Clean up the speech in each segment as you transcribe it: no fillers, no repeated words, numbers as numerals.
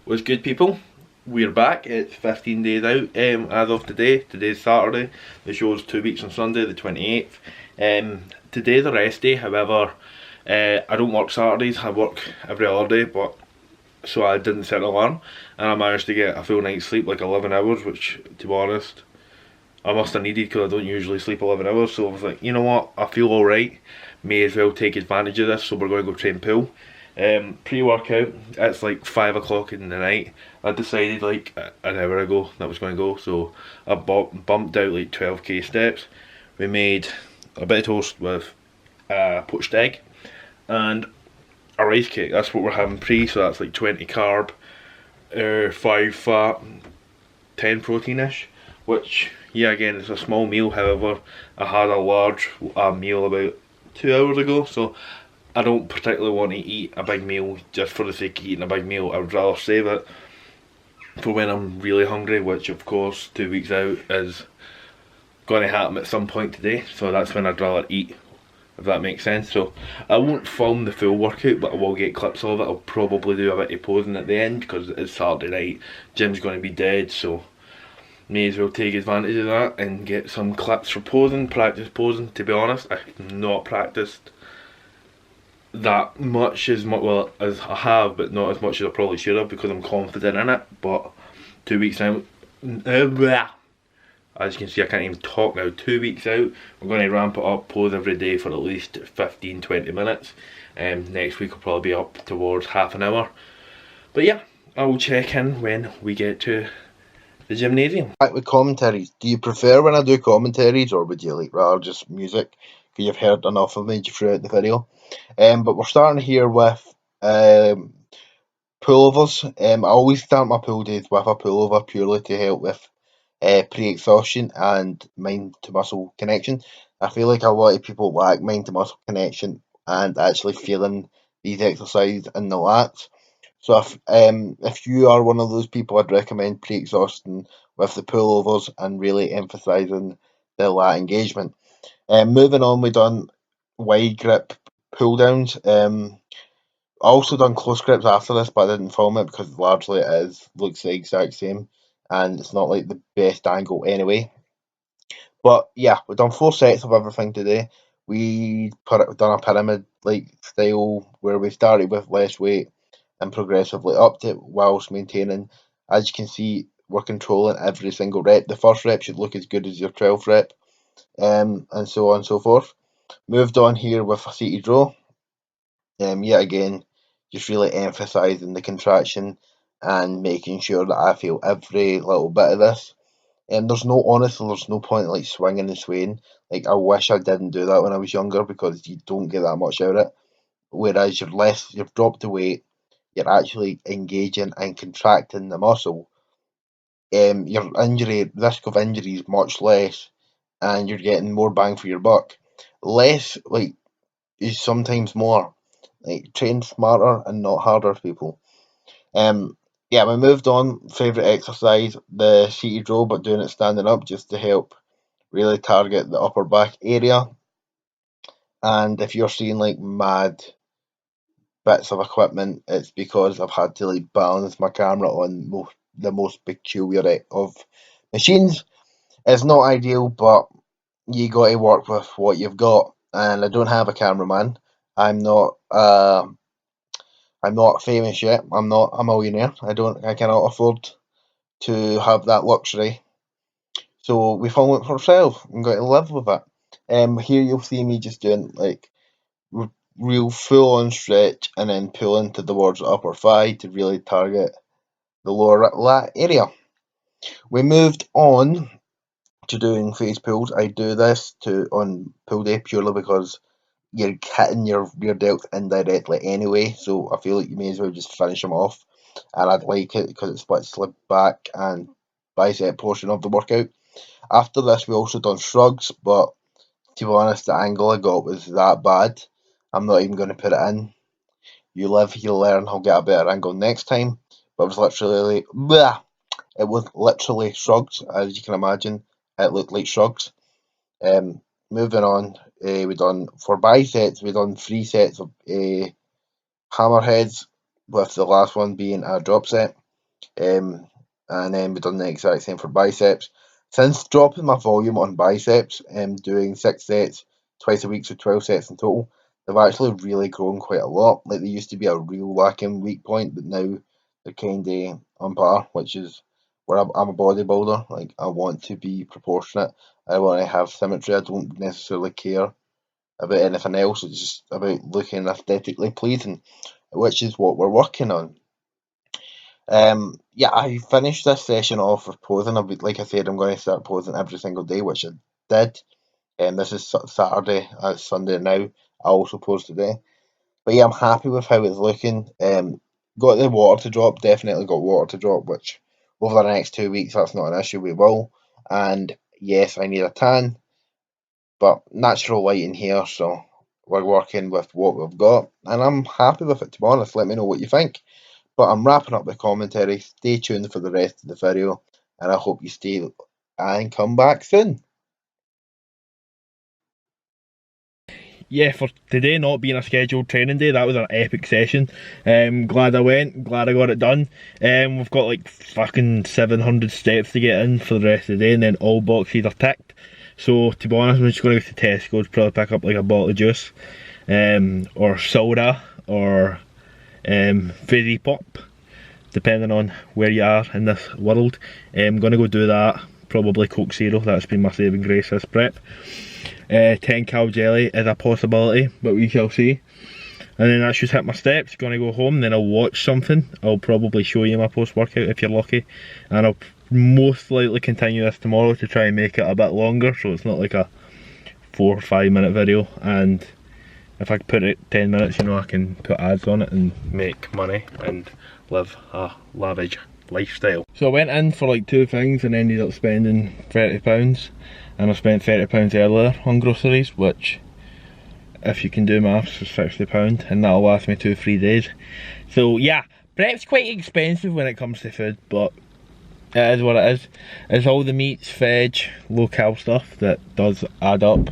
What's good, people? We're back. It's 15 days out as of today. Today's Saturday. The show's 2 weeks on Sunday, the 28th. Today's a rest day, however, I don't work Saturdays. I work every other day, but so I didn't set an alarm, and I managed to get a full night's sleep, like 11 hours, which, to be honest, I must have needed because I don't usually sleep 11 hours. So I was like, you know what, I feel alright. May as well take advantage of this, so we're going to go train pool. Pre-workout, it's like 5 o'clock in the night. I decided like an hour ago that I was going to go, so I bumped out like 12k steps. We made a bit of toast with poached egg and a rice cake. That's what we're having pre, so that's like 20 carb, 5 fat, 10 protein-ish, which, yeah, again, it's a small meal. However, I had a large meal about 2 hours ago, so I don't particularly want to eat a big meal just for the sake of eating a big meal. I would rather save it for when I'm really hungry, which of course 2 weeks out is going to happen at some point today, so that's when I'd rather eat, if that makes sense. So I won't film the full workout, but I will get clips of it. I'll probably do a bit of posing at the end because it's Saturday night, gym's going to be dead, so may as well take advantage of that and get some clips for posing, practice posing. To be honest, I've not practiced that much as as I have, but not as much as I probably should have because I'm confident in it. But 2 weeks out, as you can see, I can't even talk now. 2 weeks out, we're going to ramp it up, pose every day for at least 15-20 minutes. Next week will probably be up towards half an hour. But yeah, I will check in when we get to the gymnasium. Back with commentaries. Do you prefer when I do commentaries, or would you like rather just music? Because you've heard enough of me throughout the video. But we're starting here with pullovers. I always start my pool days with a pullover purely to help with pre-exhaustion and mind to muscle connection. I feel like a lot of people lack mind to muscle connection and actually feeling these exercises in the lats. So if you are one of those people, I'd recommend pre-exhausting with the pullovers and really emphasising the lat engagement. Moving on, we done wide grip pull downs. I also done close grips after this, but I didn't film it because largely looks the exact same, and it's not like the best angle anyway. But yeah, we've done 4 sets of everything today. Done a pyramid like style where we started with less weight and progressively upped it whilst maintaining. As you can see, we're controlling every single rep. The first rep should look as good as your 12th rep, and so on and so forth. Moved on here with a seated row. Yet again, just really emphasising the contraction and making sure that I feel every little bit of this. There's no point like swinging and swaying. Like I wish I didn't do that when I was younger because you don't get that much out of it. Whereas you've dropped the weight, you're actually engaging and contracting the muscle. Your injury risk of injury is much less, and you're getting more bang for your buck. Less like is sometimes more. Like train smarter and not harder, people. Um, yeah, we moved on. Favorite exercise, the seated row, but doing it standing up just to help really target the upper back area. And if you're seeing like mad bits of equipment, it's because I've had to like balance my camera on the most peculiar of machines. It's not ideal, but you got to work with what you've got. And I don't have a cameraman. I'm not. I'm not famous yet. I'm not a millionaire. I cannot afford to have that luxury. So we film it for ourselves. I'm going to live with it. Here you'll see me just doing like real full on stretch and then pulling towards the upper thigh to really target the lower lat area. We moved on to doing face pulls. I do this on pull day purely because you're hitting your rear delts indirectly anyway, so I feel like you may as well just finish them off. And I'd like it because it splits the back and bicep portion of the workout. After this, we also done shrugs, but to be honest, the angle I got was that bad. I'm not even going to put it in. You live, you learn. I'll get a better angle next time. But it was literally, bleh, it was literally shrugs, as you can imagine. It looked like shrugs. Um, Moving on, we done for biceps. We done 3 sets of hammerheads, with the last one being a drop set. And then we've done the exact same for biceps. Since dropping my volume on biceps, doing 6 sets twice a week, so 12 sets in total, they've actually really grown quite a lot. Like, they used to be a real lacking weak point, but now they're kind of on par, which is where I'm a bodybuilder. Like, I want to be proportionate. I want to have symmetry. I don't necessarily care about anything else. It's just about looking aesthetically pleasing, which is what we're working on. Yeah, I finished this session off with posing. Like I said, I'm going to start posing every single day, which I did. This is Saturday, it's Sunday now. I also posed today. But yeah, I'm happy with how it's looking. Got the water to drop, definitely got water to drop, which over the next 2 weeks, that's not an issue, we will. And yes, I need a tan, but natural light in here, so we're working with what we've got. And I'm happy with it, to be honest. Let me know what you think. But I'm wrapping up the commentary. Stay tuned for the rest of the video, and I hope you stay and come back soon. Yeah, for today not being a scheduled training day, that was an epic session. Glad I went, glad I got it done. We've got like fucking 700 steps to get in for the rest of the day, and then all boxes are ticked. So to be honest, I'm just going to go to Tesco's, probably pick up like a bottle of juice, or soda, or fizzy pop, depending on where you are in this world. I'm going to go do that, probably Coke Zero, that's been my saving grace this prep. 10 cal jelly is a possibility, but we shall see. And then that should hit my steps. Gonna go home, then I'll watch something. I'll probably show you my post workout if you're lucky, and I'll most likely continue this tomorrow to try and make it a bit longer, so it's not like a 4 or 5 minute video. And if I put it 10 minutes, you know, I can put ads on it and make money and live a lavish lifestyle. So I went in for like 2 things and ended up spending £30. And I spent £30 earlier on groceries, which, if you can do maths, is £60, and that'll last me 2-3 days. So yeah, prep's quite expensive when it comes to food, but it is what it is. It's all the meats, veg, low-cal stuff that does add up.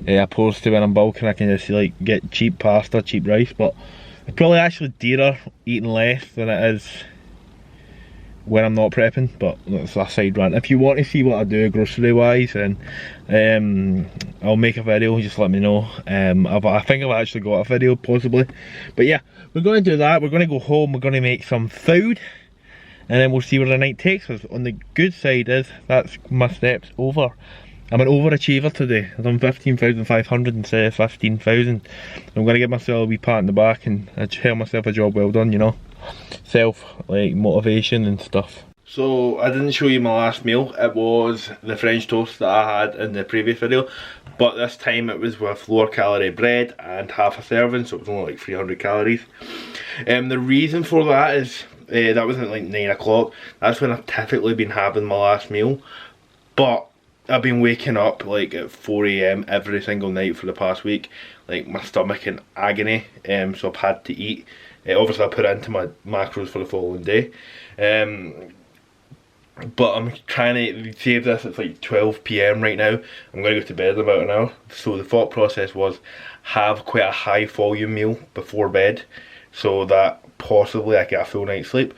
Opposed to when I'm bulking, I can just like get cheap pasta, cheap rice, but it's probably actually dearer eating less than it is when I'm not prepping, but that's a side rant. If you want to see what I do grocery wise, then I'll make a video, just let me know. I think I've actually got a video possibly, but yeah, we're going to do that. We're going to go home, we're going to make some food, and then we'll see where the night takes us. On the good side is, that's my steps over. I'm an overachiever today. I've done 15,500 instead of 15,000. I'm going to give myself a wee pat in the back and tell myself a job well done, you know. Self like motivation and stuff. So I didn't show you my last meal. It was the French toast that I had in the previous video, but this time it was with lower calorie bread and half a serving, so it was only like 300 calories. The reason for that is that was at like 9 o'clock. That's when I've typically been having my last meal, but I've been waking up like at 4 AM every single night for the past week, like my stomach in agony, so I've had to eat. Obviously I put it into my macros for the following day, but I'm trying to save this. It's like 12 PM right now. I'm going to go to bed in about an hour, so the thought process was have quite a high volume meal before bed so that possibly I get a full night's sleep.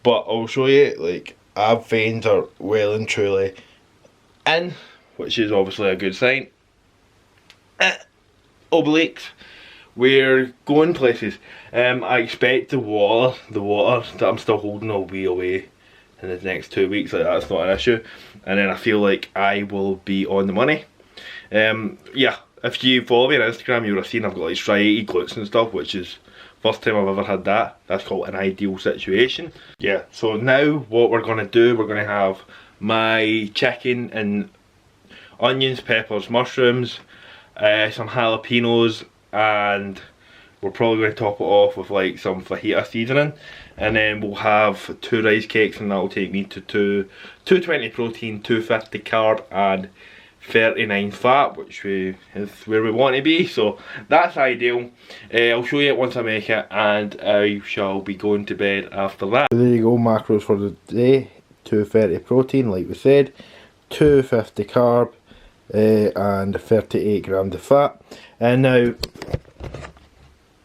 But I'll show you, like, ab veins are well and truly in, which is obviously a good sign. Obliques, we're going places. I expect the water that I'm still holding will be away in the next 2 weeks. Like, that's not an issue, and then I feel like I will be on the money. Yeah, if you follow me on Instagram, you would have seen I've got like striated glutes and stuff, which is first time I've ever had that. That's called an ideal situation. Yeah, so now what we're going to do, we're going to have my chicken and onions, peppers, mushrooms, some jalapenos, and we're probably going to top it off with like some fajita seasoning, and then we'll have 2 rice cakes, and that will take me to 220 protein, 250 carb, and 39 fat, which is where we want to be. So that's ideal. I'll show you it once I make it, and I shall be going to bed after that. So there you go, macros for the day. 230 protein, like we said, 250 carb, and 38 grams of fat. And now,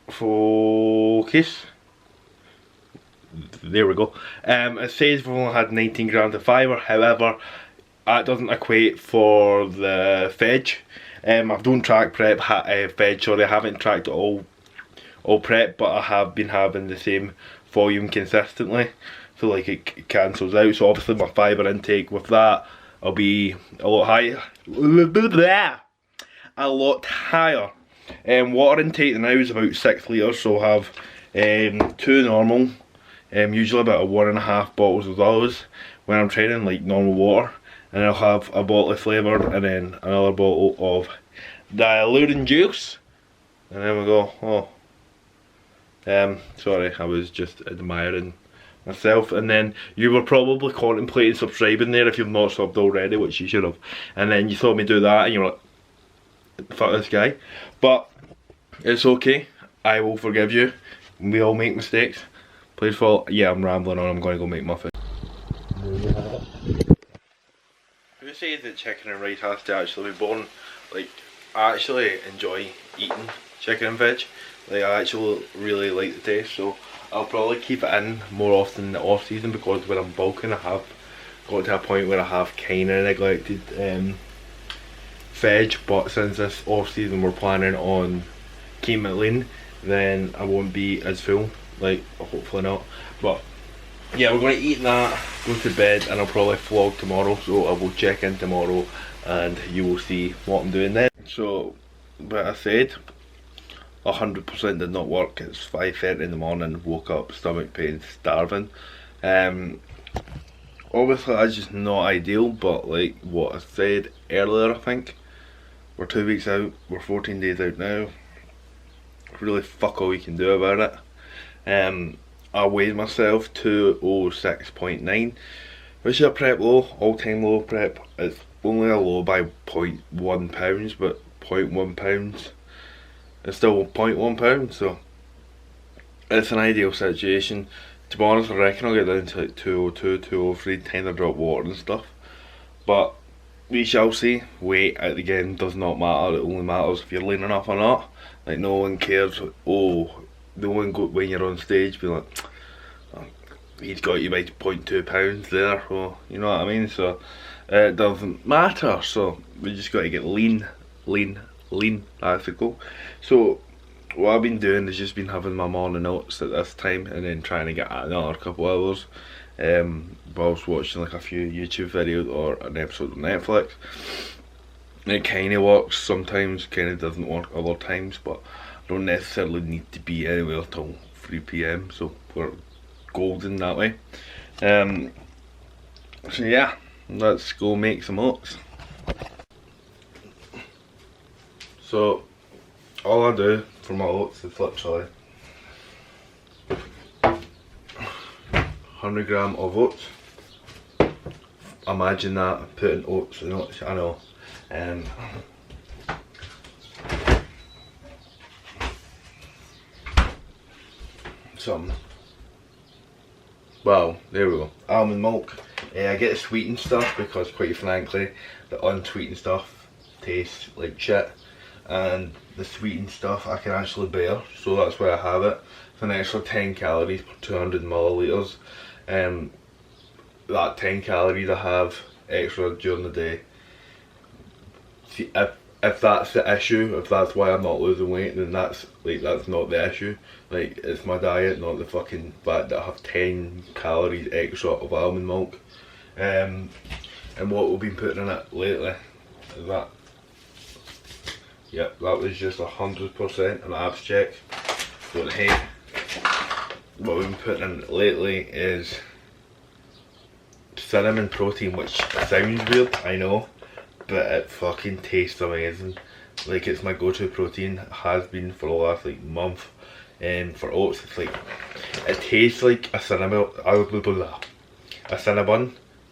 focus. there we go. It says we've only had 19 grams of fibre, however, that doesn't equate for the veg. I don't track veg, sorry, I haven't tracked it all prep, but I have been having the same volume consistently. So like it cancels out, so obviously my fibre intake with that will be a lot higher. A lot higher. Water intake now is about 6 litres, so I'll have 2 normal, usually about 1.5 bottles of those when I'm training, like normal water, and I'll have a bottle of flavoured and then another bottle of diluting juice, and then we go. Sorry, I was just admiring myself. And then you were probably contemplating subscribing there if you've not subbed already, which you should have, and then you saw me do that and you were like, fuck this guy. But it's okay, I will forgive you. We all make mistakes. Please follow. Yeah, I'm rambling on, I'm going to go make muffins. Who says that chicken and rice has to actually be born? Like, I actually enjoy eating chicken and veg. Like, I actually really like the taste, so I'll probably keep it in more often in the off season, because when I'm bulking I have got to a point where I have kind of neglected veg, but since this off season we're planning on keeping it lean, then I won't be as full, like hopefully not. But yeah, we're going to eat that, go to bed, and I'll probably vlog tomorrow, so I will check in tomorrow and you will see what I'm doing then. So, but I said 100% did not work. It's 5:30 in the morning, woke up, stomach pain, starving. Obviously that's just not ideal, but like what I said earlier, I think we're 2 weeks out, we're 14 days out now, really fuck all we can do about it. I weighed myself 206.9, which is a prep low, all time low prep. It's only a low by 0.1 pounds, but 0.1 pounds it's still 0.1 pounds, so it's an ideal situation. To be honest, I reckon I'll get down to like 202, 203, time to drop water and stuff, but we shall see. Weight again does not matter, it only matters if you're lean enough or not. Like, no one cares. Oh, no one go when you're on stage be like, oh, he's got you by 0.2 pounds there, oh, you know what I mean? So it doesn't matter, so we just got to get lean, that's the goal. So what I've been doing is just been having my morning oats at this time, and then trying to get another couple hours whilst watching like a few YouTube videos or an episode of Netflix. And it kind of works sometimes, kind of doesn't work other times, but I don't necessarily need to be anywhere till 3 PM, so we're golden that way. So yeah, let's go make some oats. So all I do for my oats is literally 100 gram of oats. Imagine that, putting oats in oats, I know. Some, well, there we go, almond milk. I get the sweetened stuff because, quite frankly, the unsweetened stuff tastes like shit, and the sweetened stuff I can actually bear, so that's why I have it. It's an extra 10 calories per 200 millilitres. That 10 calories I have extra during the day. See, if that's the issue, if that's why I'm not losing weight, then that's not the issue. Like, it's my diet, not the fucking fact that I have 10 calories extra of almond milk. And what we've been putting in it lately is that. Yep, that was just 100% an abs check. But hey, what we've been putting in lately is cinnamon protein, which sounds weird, I know, but it fucking tastes amazing. Like, it's my go-to protein, it has been for the last like month. For oats, it's like, it tastes like a cinnamon,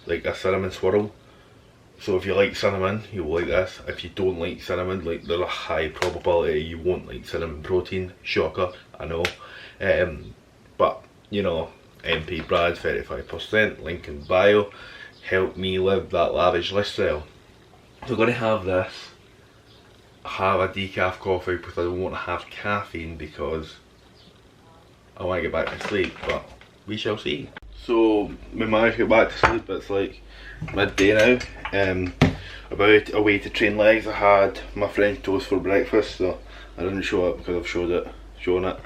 like a cinnamon swirl. So if you like cinnamon, you'll like this. If you don't like cinnamon, like, there's a high probability you won't like cinnamon protein. Shocker, I know. But you know, MP Brad 35%, link in bio. Help me live that lavish lifestyle. So I'm going to have this. Have a decaf coffee because I don't want to have caffeine because I want to get back to sleep. But we shall see. So we managed to get back to sleep. It's like midday now. About a way to train legs. I had my French toast for breakfast, so I didn't show it because I've shown it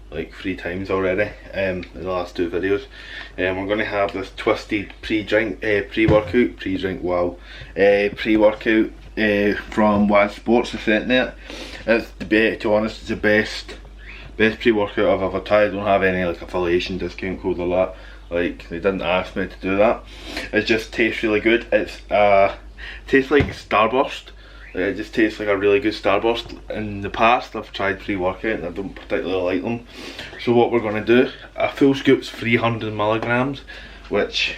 like 3 times already in the last 2 videos. We're going to have this twisted pre-workout from WAD Sports. They sent me it. It's, to be honest, it's the best pre-workout I've ever tried. I don't have any like affiliation discount code or that. Like, they didn't ask me to do that. It just tastes really good. It's tastes like Starburst. It just tastes like a really good Starburst. In the past I've tried pre-workout and I don't particularly like them. So what we're going to do, a full scoop's 300 milligrams, which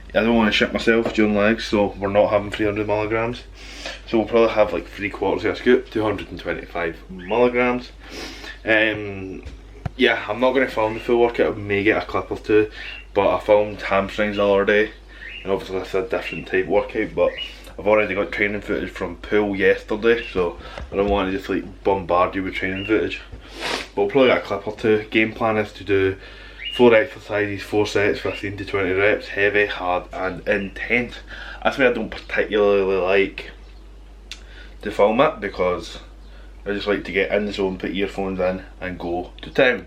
I don't want to shit myself during legs, so we're not having 300 milligrams. So we'll probably have like 3/4 of a scoop, 225 milligrams. Yeah, I'm not going to film the full workout. I may get a clip or 2, but I filmed hamstrings the other day, and obviously it's a different type workout, but I've already got training footage from pool yesterday, so I don't want to just like bombard you with training footage. But we'll probably get a clip or 2. Game plan is to do 4 exercises, 4 sets, 15 to 20 reps, heavy, hard and intense. That's why I don't particularly like to film it, because I just like to get in the zone, put earphones in and go to town.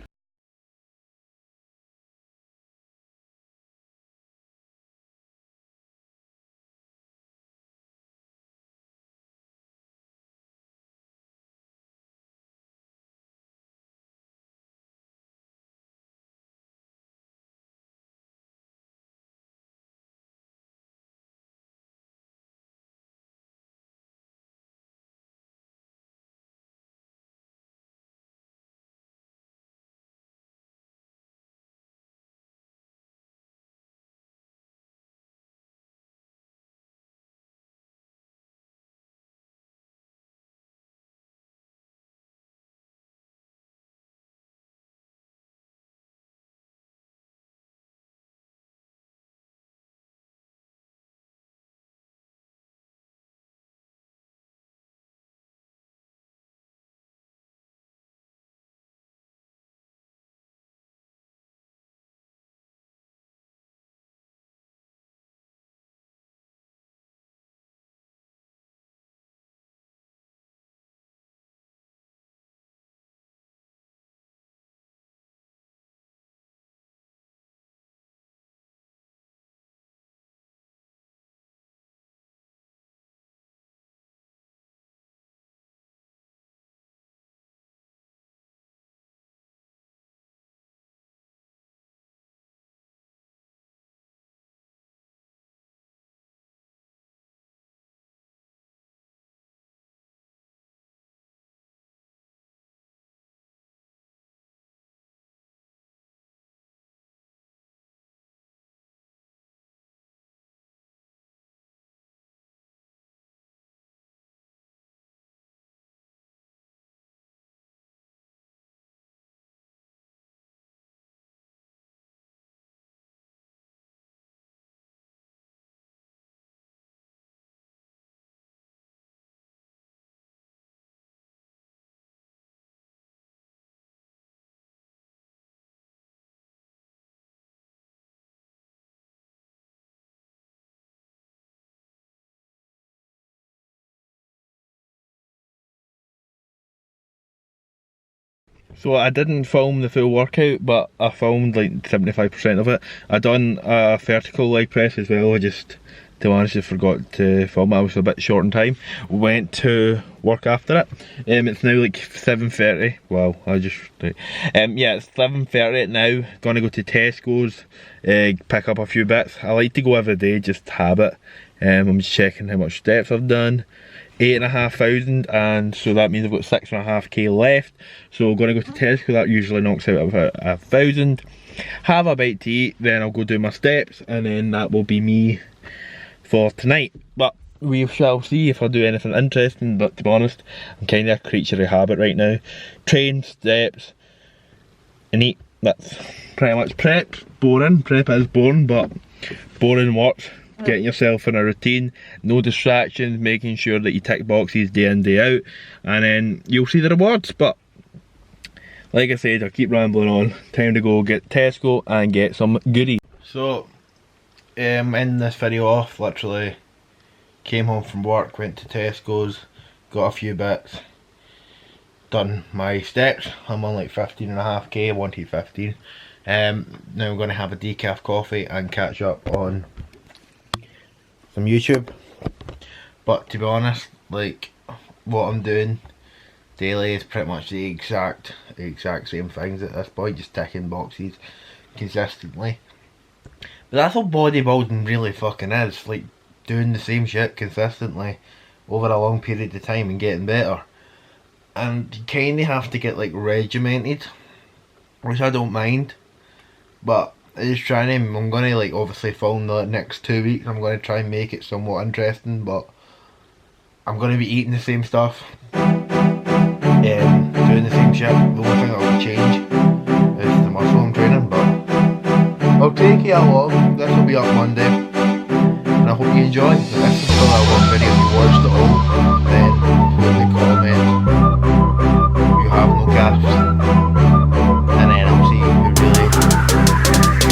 So I didn't film the full workout, but I filmed like 75% of it. I done a vertical leg press as well. I just, to be honest, I forgot to film it. I was a bit short in time. Went to work after it. It's now like 7:30. Wow, I just yeah, it's 7:30 now. Gonna go to Tesco's, pick up a few bits. I like to go every day, just habit. I'm just checking how much steps I've done. 8,500, and so that means I've got 6.5k left. So I'm gonna go to Tesco. That usually knocks out about 1,000. Have a bite to eat, then I'll go do my steps, and then that will be me for tonight. But we shall see if I do anything interesting. But to be honest, I'm kind of a creature of habit right now. Train, steps, and eat. That's pretty much prep. Boring. Prep is boring, but boring works. Getting yourself in a routine, no distractions, making sure that you tick boxes day in, day out, and then you'll see the rewards. But like I said, I'll keep rambling on. Time to go get Tesco and get some goodies. So, ending this video off, literally came home from work, went to Tesco's, got a few bits, done my steps. I'm on like 15.5k, I wanted 15. Now I'm going to have a decaf coffee and catch up on some YouTube. But to be honest, like, what I'm doing daily is pretty much the exact same things at this point, just ticking boxes consistently. But that's what bodybuilding really fucking is, like doing the same shit consistently over a long period of time and getting better. And you kinda have to get like regimented, which I don't mind, but I'm gonna like obviously film the next 2 weeks. I'm gonna try and make it somewhat interesting, but I'm gonna be eating the same stuff, doing the same shit. The only thing that will change is the muscle I'm training, but I'll take it along. This will be up Monday, and I hope you enjoy. If this is still a long video, if you watched it all, then put in the comments you have no gaps, and then I'll see who really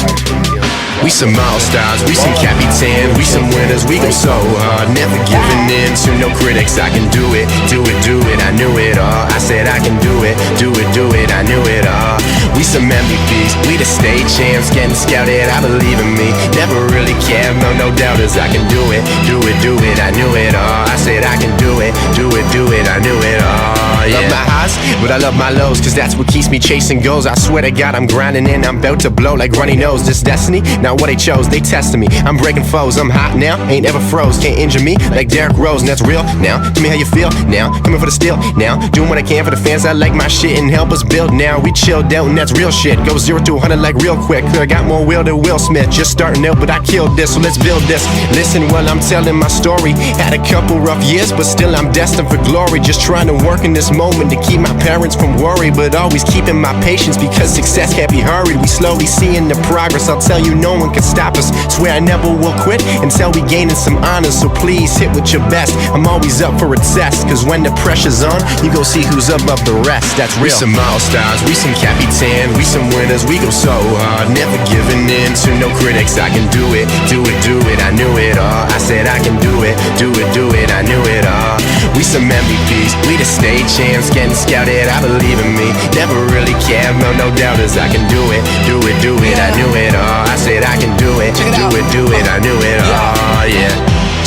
actually feels. We some all-stars, we some capitans, we some winners, we go so hard, never giving in to no critics. I can do it, do it, do it, I knew it all. I said I can do it, do it, do it, I knew it all. We some MVPs, we the state champs, getting scouted, I believe in me. Never really cared, no doubters. I can do it, do it, do it, I knew it all. I said I can do it, do it, do it, I knew it all. Yeah. Love my highs, but I love my lows, cause that's what keeps me chasing goals. I swear to God, I'm grinding and I'm about to blow like runny nose. This destiny, not what they chose, they testing me. I'm breaking foes, I'm hot now, ain't ever froze. Can't injure me like Derrick Rose, and that's real now. Tell me how you feel now, coming for the steal now. Doing what I can for the fans, I like my shit and help us build now. We chilled out and that's real shit. Go 0 to 100 like real quick. I got more will than Will Smith. Just starting out, but I killed this, so let's build this. Listen while I'm telling my story. Had a couple rough years, but still I'm destined for glory. Just trying to work in this moment to keep my parents from worry, but always keeping my patience because success can't be hurried. We slowly seeing the progress. I'll tell you, no one can stop us. Swear I never will quit until we gaining some honors. So please hit with your best. I'm always up for a test, cause when the pressure's on, you go see who's above the rest. That's real. We some all-stars, we some capitans, we some winners, we go so hard, never giving in to no critics. I can do it, do it, do it, I knew it all. I said I can do it, do it, do it, I knew it all. We some MVPs, we the state champs, getting scouted, I believe in me. Never really cared, no doubters. I can do it, do it, do it, I knew it all. I said I can do it, do it, do it, I knew it all, yeah.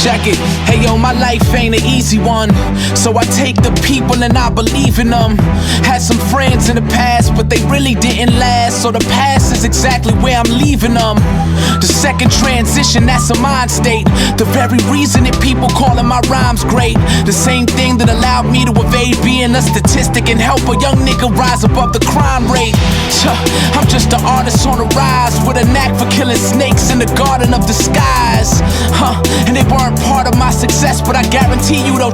Check it, hey yo, my life ain't an easy one, so I take the people and I believe in them. Had some friends in the past, but they really didn't last, so the past is exactly where I'm leaving them. The second transition, that's a mind state. The very reason that people calling my rhymes great. The same thing that allowed me to evade being a statistic and help a young nigga rise above the crime rate. I'm just an artist on the rise with a knack for killing snakes in the garden of disguise. And they weren't part of my success, but I guarantee you they'll